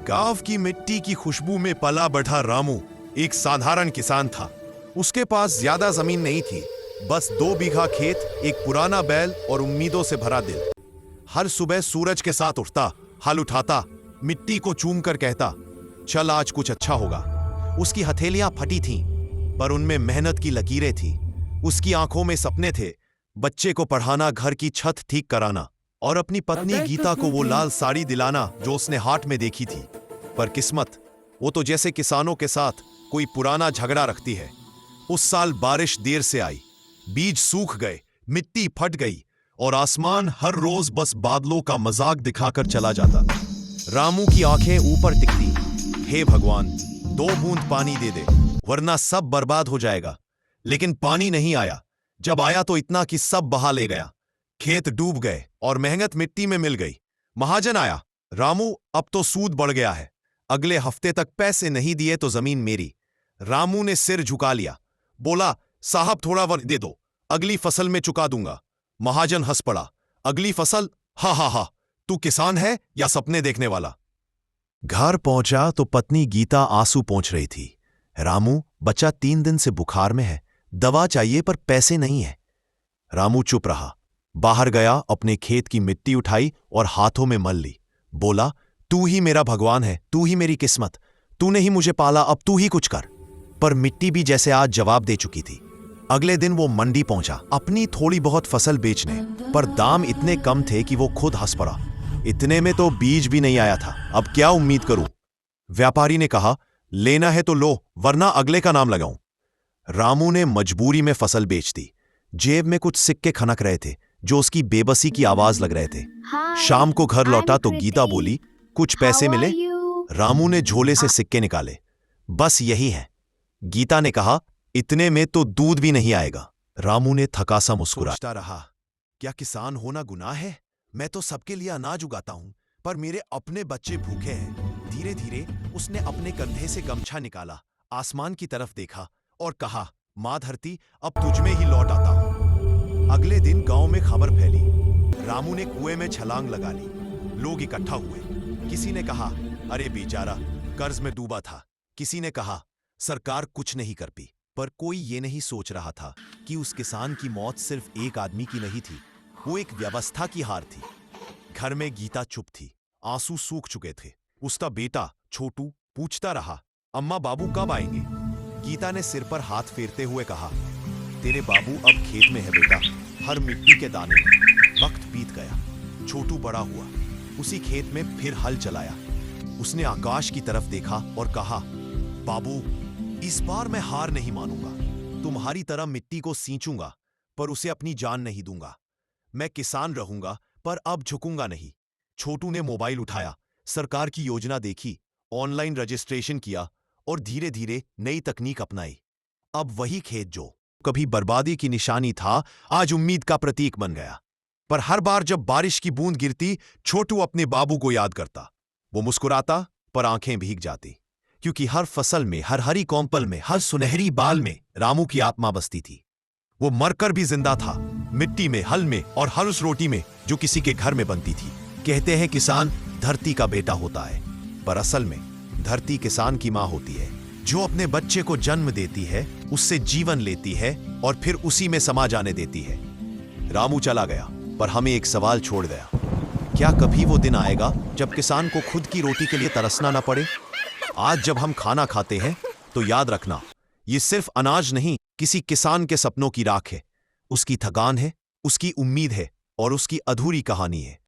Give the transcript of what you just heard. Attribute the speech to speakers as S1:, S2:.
S1: गांव की मिट्टी की खुशबू में पला बढ़ा रामू एक साधारण किसान था। उसके पास ज्यादा जमीन नहीं थी, बस 2 बीघा खेत, एक पुराना बैल और उम्मीदों से भरा दिल। हर सुबह सूरज के साथ उठता, हल उठाता, मिट्टी को चूम कर कहता, चल आज कुछ अच्छा होगा। उसकी हथेलियां फटी थीं, पर उनमें मेहनत की लकीरें थीं। उसकी आंखों में सपने थे, बच्चे को पढ़ाना, घर की छत ठीक कराना और अपनी पत्नी गीता को वो लाल साड़ी दिलाना जो उसने हाट में देखी थी। पर किस्मत, वो तो जैसे किसानों के साथ कोई पुराना झगड़ा रखती है। उस साल बारिश देर से आई, बीज सूख गए, मिट्टी फट गई और आसमान हर रोज बस बादलों का मजाक दिखाकर चला जाता। रामू की आंखें ऊपर टिकती, हे भगवान 2 बूंद पानी दे दे, वरना सब बर्बाद हो जाएगा। लेकिन पानी नहीं आया। जब आया तो इतना कि सब बहा ले गया। खेत डूब गए और मेहनत मिट्टी में मिल गई। महाजन आया, रामू अब तो सूद बढ़ गया है, अगले हफ्ते तक पैसे नहीं दिए तो जमीन मेरी। रामू ने सिर झुका लिया, बोला, साहब थोड़ा वक्त दे दो, अगली फसल में चुका दूंगा। महाजन हंस पड़ा, अगली फसल? हा हा हा, तू किसान है या सपने देखने वाला? घर पहुंचा तो पत्नी गीता आंसू पोंछ रही थी। रामू, बच्चा 3 दिन से बुखार में है, दवा चाहिए पर पैसे नहीं है। रामू चुप रहा, बाहर गया, अपने खेत की मिट्टी उठाई और हाथों में मल ली। बोला, तू ही मेरा भगवान है, तू ही मेरी किस्मत, तूने ही मुझे पाला, अब तू ही कुछ कर। पर मिट्टी भी जैसे आज जवाब दे चुकी थी। अगले दिन वो मंडी पहुंचा, अपनी थोड़ी बहुत फसल बेचने, पर दाम इतने कम थे कि वो खुद हंस पड़ा। इतने में तो बीज भी नहीं आया था, अब क्या उम्मीद करूं? व्यापारी ने कहा, लेना है तो लो, वरना अगले का नाम लगाऊं। रामू ने मजबूरी में फसल बेच दी। जेब में कुछ सिक्के खनक रहे थे जो उसकी बेबसी की आवाज लग रहे थे। शाम को घर लौटा तो गीता बोली, कुछ पैसे मिले? रामू ने झोले से सिक्के निकाले। बस यही है। गीता ने कहा, इतने में तो दूध भी नहीं आएगा। रामू ने थका सा मुस्कुराता रहा, क्या किसान होना गुनाह है? मैं तो सबके लिए अनाज उगाता हूं, पर मेरे अपने बच्चे भूखे हैं। धीरे धीरे उसने अपने कंधे से गमछा निकाला, आसमान की तरफ देखा और कहा, मां धरती, अब तुझमें ही लौट आता हूं। अगले दिन गांव में खबर फैली, रामू ने कुएं में छलांग लगा ली। लोग इकट्ठा हुए। किसी ने कहा, अरे बेचारा कर्ज में डूबा था। किसी ने कहा, सरकार कुछ नहीं कर पाई। पर कोई ये नहीं सोच रहा था कि उस किसान की मौत सिर्फ एक आदमी की नहीं थी, वो एक व्यवस्था की हार थी। घर में गीता चुप थी, आंसू सूख चुके थे। उसका बेटा छोटू पूछता रहा, अम्मा बाबू कब आएंगे? गीता ने सिर पर हाथ फेरते हुए कहा, तेरे बाबू अब खेत में है बेटा, हर मिट्टी के दाने में। वक्त बीत गया, छोटू बड़ा हुआ, उसी खेत में फिर हल चलाया। उसने आकाश की तरफ देखा और कहा, बाबू इस बार मैं हार नहीं मानूंगा। तुम्हारी तरह मिट्टी को सींचूंगा, पर उसे अपनी जान नहीं दूंगा। मैं किसान रहूंगा, पर अब झुकूंगा नहीं। छोटू ने मोबाइल उठाया, सरकार की योजना देखी, ऑनलाइन रजिस्ट्रेशन किया और धीरे धीरे नई तकनीक अपनाई। अब वही खेत जो कभी बर्बादी की निशानी था, आज उम्मीद का प्रतीक बन गया। पर हर बार जब बारिश की बूंद गिरती, छोटू अपने बाबू को याद करता। वो मुस्कुराता, पर आंखें भीग जाती, क्योंकि हर फसल में, हर हरी कौंपल में, हर सुनहरी बाल में रामू की आत्मा बसती थी। वो मरकर भी जिंदा था, मिट्टी में, हल में और हर उस रोटी में जो किसी के घर में बनती थी। कहते हैं किसान धरती का बेटा होता है, पर असल में धरती किसान की मां होती है, जो अपने बच्चे को जन्म देती है, उससे जीवन लेती है और फिर उसी में समा जाने देती है। रामू चला गया, पर हमें एक सवाल छोड़ गया, क्या कभी वो दिन आएगा जब किसान को खुद की रोटी के लिए तरसना ना पड़े? आज जब हम खाना खाते हैं तो याद रखना, ये सिर्फ अनाज नहीं, किसी किसान के सपनों की राख है। उसकी थकान है, उसकी उम्मीद है और उसकी अधूरी कहानी है।